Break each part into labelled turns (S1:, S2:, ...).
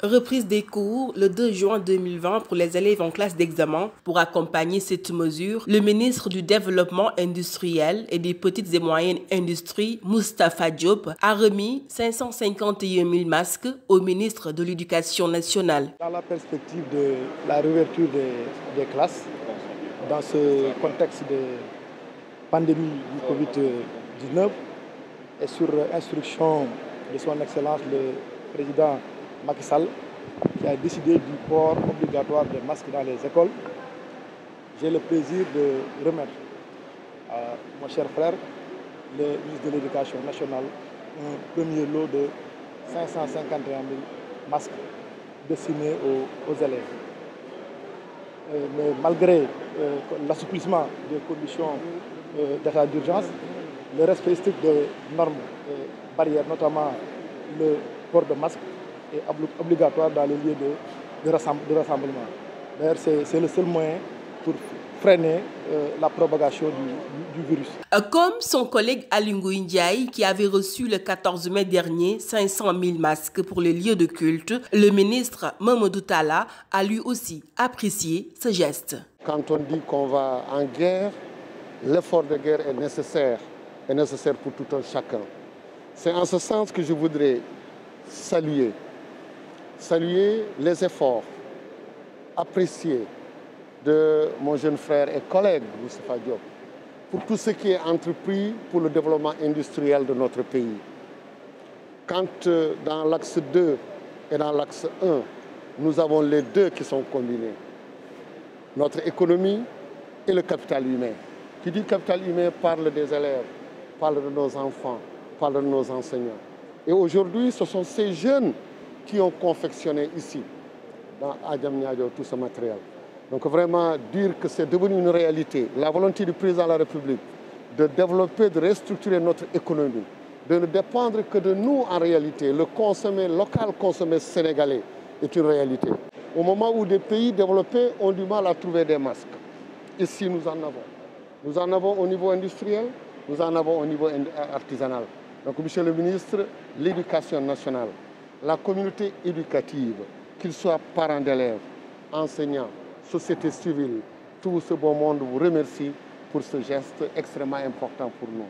S1: Reprise des cours le 2 juin 2020 pour les élèves en classe d'examen. Pour accompagner cette mesure, le ministre du Développement industriel et des petites et moyennes industries, Moustapha Diop, a remis 551 000 masques au ministre de l'Éducation nationale.
S2: Dans la perspective de la réouverture des classes, dans ce contexte de pandémie du Covid-19 et sur instruction de son Excellence le Président Macky Sall, qui a décidé du port obligatoire des masques dans les écoles, j'ai le plaisir de remettre à mon cher frère, le ministre de l'Éducation nationale, un premier lot de 551 000 masques destinés aux élèves. Mais malgré l'assouplissement des conditions d'état d'urgence, le respect strict des normes et barrières, notamment le port de masque, est obligatoire dans les lieux de rassemblement. D'ailleurs, c'est le seul moyen pour freiner la propagation du virus.
S1: Comme son collègue Aly Ngouille Ndiaye, qui avait reçu le 14 mai dernier 500 000 masques pour les lieux de culte, le ministre Mamadou Talla a lui aussi apprécié ce geste.
S3: Quand on dit qu'on va en guerre, l'effort de guerre est nécessaire pour tout un chacun. C'est en ce sens que je voudrais saluer les efforts appréciés de mon jeune frère et collègue Moustapha Diop pour tout ce qui est entrepris pour le développement industriel de notre pays. Quand dans l'axe 2 et dans l'axe 1, nous avons les deux qui sont combinés, notre économie et le capital humain. Qui dit capital humain parle des élèves, parle de nos enfants, parle de nos enseignants. Et aujourd'hui, ce sont ces jeunes qui ont confectionné ici, dans Adjam Niadio, tout ce matériel. Donc vraiment dire que c'est devenu une réalité, la volonté du président de la République de développer, de restructurer notre économie, de ne dépendre que de nous en réalité, le consommé local, consommé sénégalais est une réalité. Au moment où des pays développés ont du mal à trouver des masques, ici nous en avons. Nous en avons au niveau industriel, nous en avons au niveau artisanal. Donc, monsieur le ministre, l'Éducation nationale, la communauté éducative, qu'ils soient parents d'élèves, enseignants, société civile, tout ce beau monde vous remercie pour ce geste extrêmement important pour nous.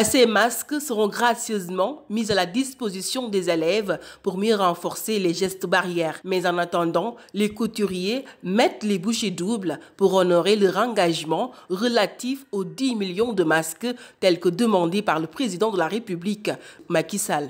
S1: Ces masques seront gracieusement mis à la disposition des élèves pour mieux renforcer les gestes barrières. Mais en attendant, les couturiers mettent les bouchées doubles pour honorer leur engagement relatif aux 10 millions de masques tels que demandés par le président de la République, Macky Sall.